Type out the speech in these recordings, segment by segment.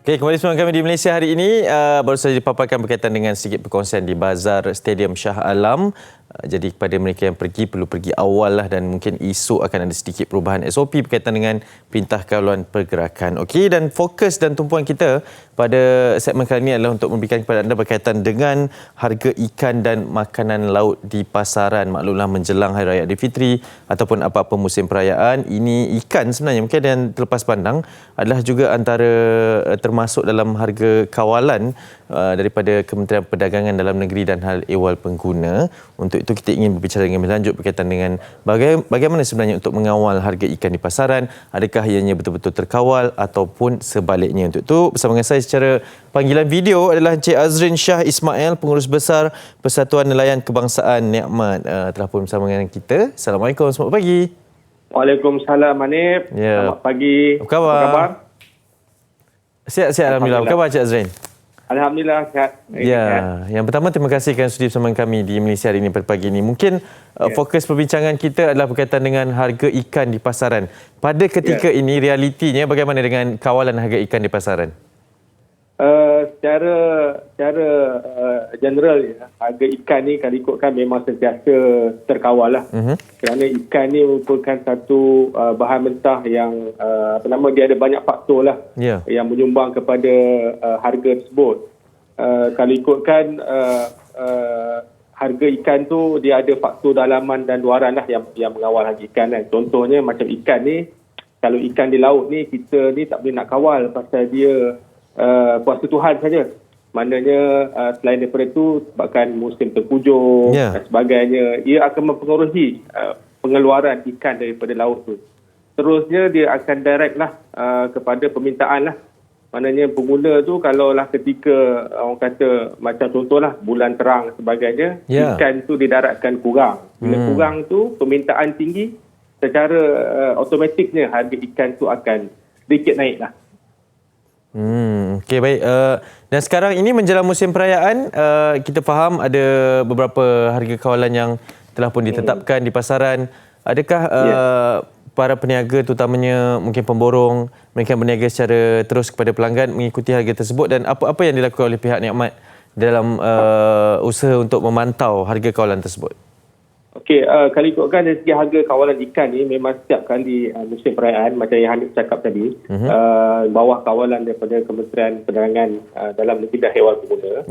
Okey, kembali bersama kami di Malaysia hari ini. Baru saja dipaparkan berkaitan dengan sedikit perkongsian di Bazar Stadium Shah Alam. Jadi kepada mereka yang perlu pergi awal lah, dan mungkin esok akan ada sedikit perubahan SOP berkaitan dengan Perintah Kawalan Pergerakan. Okey, dan fokus dan tumpuan kita pada segmen kali ini adalah untuk memberikan kepada anda berkaitan dengan harga ikan dan makanan laut di pasaran. Maklumlah menjelang Hari Raya Aidilfitri ataupun apa-apa musim perayaan, ini ikan sebenarnya mungkin yang terlepas pandang adalah juga antara termasuk dalam harga kawalan daripada Kementerian Perdagangan Dalam Negeri dan Hal Ehwal Pengguna. Untuk itu kita ingin berbicara dengan lebih lanjut berkaitan dengan bagaimana sebenarnya untuk mengawal harga ikan di pasaran. Adakah ianya betul-betul terkawal ataupun sebaliknya. Untuk itu bersama dengan saya secara panggilan video adalah Encik Azrin Shah Ismail, Pengurus Besar Persatuan Nelayan Kebangsaan Nikmat, telah pun bersama dengan kita. Assalamualaikum, selamat pagi. Waalaikumsalam Manib. Ya. Selamat pagi. Apa khabar? Sihat, Alhamdulillah. Apa khabar Encik Azrin? Alhamdulillah sihat. Ya, yang pertama terima kasih kerana sudi bersama kami di Malaysia hari ini pada pagi ini. Mungkin fokus perbincangan kita adalah berkaitan dengan harga ikan di pasaran. Pada ketika ini realitinya bagaimana dengan kawalan harga ikan di pasaran? Secara general ya, harga ikan ni kalau ikutkan memang sentiasa terkawal lah. Kerana ikan ni merupakan satu bahan mentah yang dia ada banyak faktor lah yang menyumbang kepada harga tersebut. Kalau ikutkan harga ikan tu dia ada faktor dalaman dan luaran lah yang mengawal harga ikan kan. Contohnya macam ikan ni, kalau ikan di laut ni kita ni tak boleh nak kawal pasal dia kuasa Tuhan saja. Maknanya selain daripada itu sebabkan musim tengkujuh dan sebagainya, ia akan mempengaruhi pengeluaran ikan daripada laut tu. Terusnya dia akan direct lah kepada permintaan lah. Maknanya pengguna tu kalaulah ketika orang kata macam contohlah bulan terang sebagainya, ikan tu didaratkan kurang. Bila kurang tu permintaan tinggi, secara automatiknya harga ikan tu akan sedikit naik lah. Okey, baik. Dan sekarang ini menjelang musim perayaan, kita faham ada beberapa harga kawalan yang telah pun ditetapkan di pasaran. Adakah para peniaga terutamanya mungkin pemborong, mereka berniaga secara terus kepada pelanggan mengikuti harga tersebut, dan apa yang dilakukan oleh pihak Nikmat dalam usaha untuk memantau harga kawalan tersebut? Okey, kalau ikutkan dari segi harga kawalan ikan ni memang setiap kali musim perayaan macam yang Hanif cakap tadi, bawah kawalan daripada Kementerian Perdagangan Dalam Negeri dan Hal Ehwal Pengguna.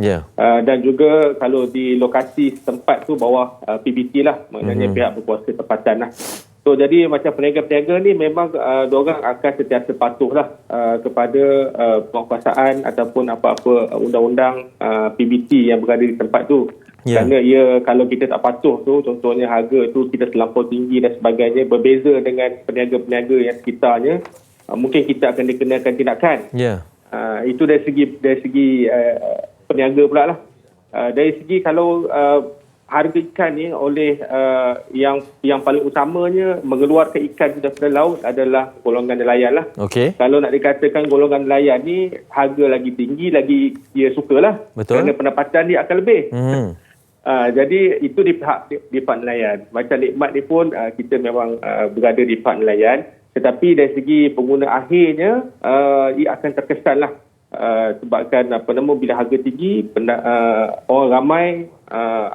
Dan juga kalau di lokasi setempat tu bawah PBT lah, maknanya pihak berkuasa tempatan lah. So jadi macam peniaga-peniaga ni memang diorang akan sentiasa patuhlah kepada penguasaan ataupun apa-apa undang-undang PBT yang berada di tempat tu. Kerana kalau kita tak patuh tu, contohnya harga tu kita terlampau tinggi dan sebagainya, berbeza dengan peniaga-peniaga yang sekitarnya, mungkin kita akan dikenakan tindakan. Itu dari segi peniaga pula lah. Dari segi kalau harga ikan ni oleh yang paling utamanya mengeluarkan ikan daripada laut adalah golongan nelayan lah. Kalau nak dikatakan golongan nelayan ni harga lagi tinggi, lagi dia sukalah. Kerana pendapatan dia akan lebih. Jadi itu di pihak nelayan. Macam Nikmat ni pun kita memang berada di pihak nelayan. Tetapi dari segi pengguna akhirnya ia akan terkesan lah. Sebabkan bila harga tinggi, orang ramai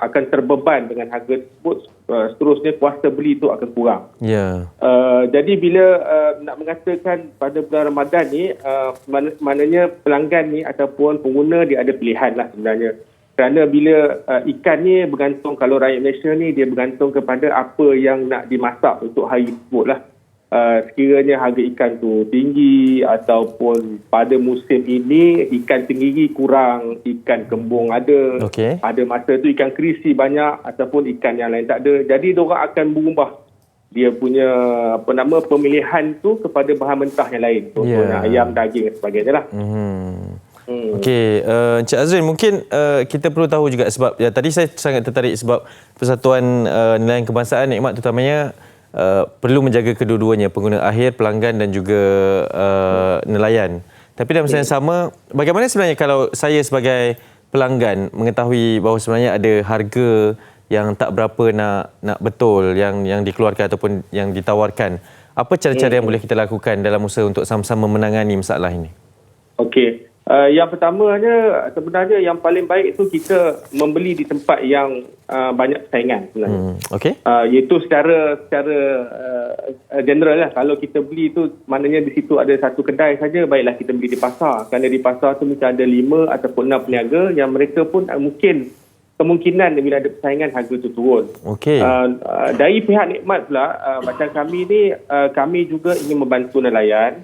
akan terbeban dengan harga tersebut. Seterusnya kuasa beli itu akan kurang. Jadi bila nak mengatakan pada bulan Ramadan ni, maknanya pelanggan ni ataupun pengguna dia ada pilihan lah sebenarnya. Kerana bila ikan ni bergantung, kalau rakyat Malaysia ni dia bergantung kepada apa yang nak dimasak untuk hari tersebut lah. Sekiranya harga ikan tu tinggi ataupun pada musim ini ikan tenggiri kurang, ikan kembung ada, ada masa tu ikan kerisi banyak ataupun ikan yang lain tak ada. Jadi diorang akan berubah dia punya pemilihan tu kepada bahan mentah yang lain. Contohnya ayam, daging dan sebagainya lah. Okey, Encik Azrin, mungkin kita perlu tahu juga sebab tadi saya sangat tertarik sebab Persatuan Nelayan Kebangsaan Nikmat terutamanya perlu menjaga kedua-duanya, pengguna akhir, pelanggan dan juga nelayan. Tapi dalam masa yang sama, bagaimana sebenarnya kalau saya sebagai pelanggan mengetahui bahawa sebenarnya ada harga yang tak berapa nak betul yang dikeluarkan ataupun yang ditawarkan? Apa cara-cara yang boleh kita lakukan dalam usaha untuk sama-sama menangani masalah ini? Okey. Yang pertamanya sebenarnya yang paling baik itu kita membeli di tempat yang banyak persaingan sebenarnya. Okey. Iaitu secara general lah. Kalau kita beli itu maknanya di situ ada satu kedai saja, baiklah kita beli di pasar. Kerana di pasar tu mesti ada 5 ataupun 6 peniaga yang mereka pun mungkin kemungkinan bila ada persaingan harga tu turun. Okey. Dari pihak Nikmat pula, macam kami ni, kami juga ingin membantu nelayan.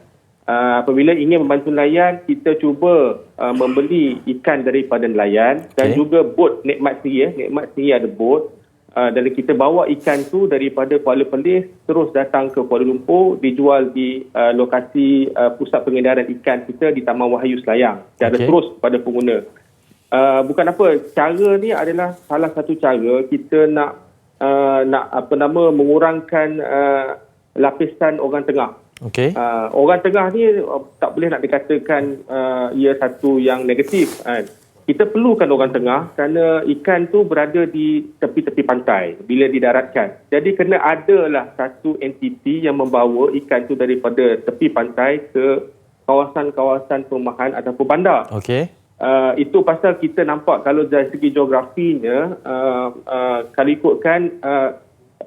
Apabila ingin membantu nelayan, kita cuba membeli ikan daripada nelayan dan juga bot Nikmat sendiri. Nikmat sendiri ada bot. Dan kita bawa ikan tu daripada Kuala Perlis terus datang ke Kuala Lumpur, dijual di lokasi pusat pengedaran ikan kita di Taman Wahyu Selayang secara terus kepada pengguna. Bukan apa, cara ni adalah salah satu cara kita nak mengurangkan lapisan orang tengah. Okey. Orang tengah ni tak boleh nak dikatakan ia satu yang negatif. Kita perlukan orang tengah kerana ikan tu berada di tepi-tepi pantai bila didaratkan. Jadi kena adalah satu entiti yang membawa ikan tu daripada tepi pantai ke kawasan-kawasan perumahan ataupun bandar. Okey. Itu pasal kita nampak kalau dari segi geografinya, kalau ikutkan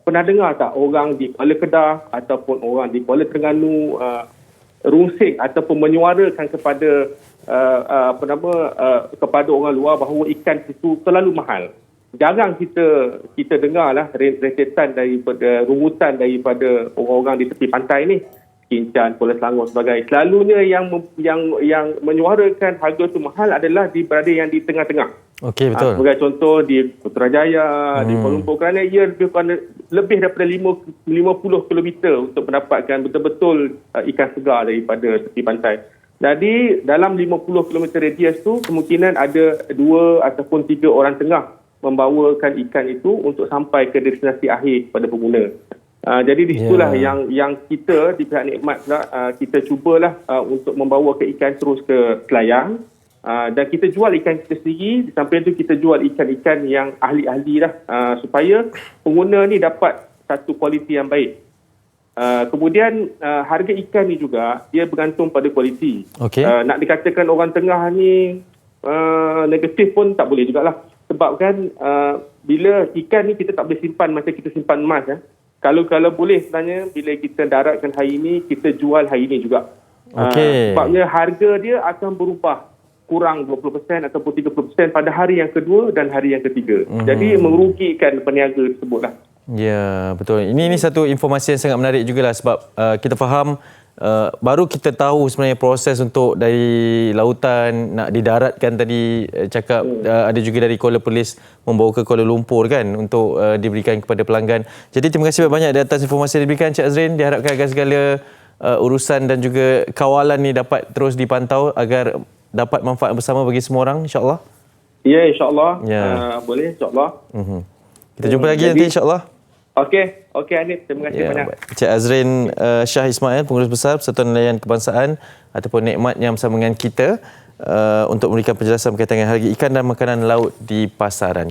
pernah dengar tak orang di Kuala Kedah ataupun orang di Kuala Terengganu rungsing ataupun menyuarakan kepada kepada orang luar bahawa ikan itu terlalu mahal. Jarang kita dengarlah rentetan daripada rungutan daripada orang-orang di tepi pantai ni, Kincan, Pulau Selangor sebagainya. Selalunya yang menyuarakan harga itu mahal adalah berada yang di tengah-tengah. Okey, betul. Sebagai contoh di Putrajaya, di Kuala Lumpur, kerana ia lebih daripada 50 km untuk mendapatkan betul-betul ikan segar daripada tepi pantai. Jadi dalam 50 km radius tu kemungkinan ada 2 ataupun 3 orang tengah membawakan ikan itu untuk sampai ke destinasi akhir kepada pengguna. Jadi di situlah yang kita di pihak Nikmat kita cubalah untuk membawa ke ikan terus ke Selayang. Dan kita jual ikan kita sendiri, di samping itu kita jual ikan-ikan yang ahli-ahli lah, supaya pengguna ni dapat satu kualiti yang baik. Kemudian harga ikan ni juga dia bergantung pada kualiti. Nak dikatakan orang tengah ni negatif pun tak boleh jugalah. Sebab kan bila ikan ni kita tak boleh simpan macam kita simpan emas. Kalau boleh sebenarnya bila kita daratkan hari ini, kita jual hari ini juga. Sebabnya harga dia akan berubah, kurang 20% ataupun 30% pada hari yang kedua dan hari yang ketiga. Jadi merugikan peniaga tersebutlah. Ya, betul. Ini satu informasi yang sangat menarik jugalah sebab kita faham baru kita tahu sebenarnya proses untuk dari lautan nak didaratkan tadi cakap ada juga dari Kuala Perlis membawa ke Kuala Lumpur kan untuk diberikan kepada pelanggan. Jadi terima kasih banyak di atas informasi yang diberikan Cik Azrin. Diharapkan agar segala urusan dan juga kawalan ni dapat terus dipantau agar dapat manfaat bersama bagi semua orang, insya-Allah. Ya, insya-Allah. Boleh, insya-Allah. Kita jumpa lagi nanti, insya-Allah. Okey, Hanif. Terima kasih banyak. Cik Azrin Shah Ismail, Pengurus Besar Persatuan Nelayan Kebangsaan ataupun Nikmat yang bersama dengan kita untuk memberikan penjelasan berkaitan dengan harga ikan dan makanan laut di pasaran.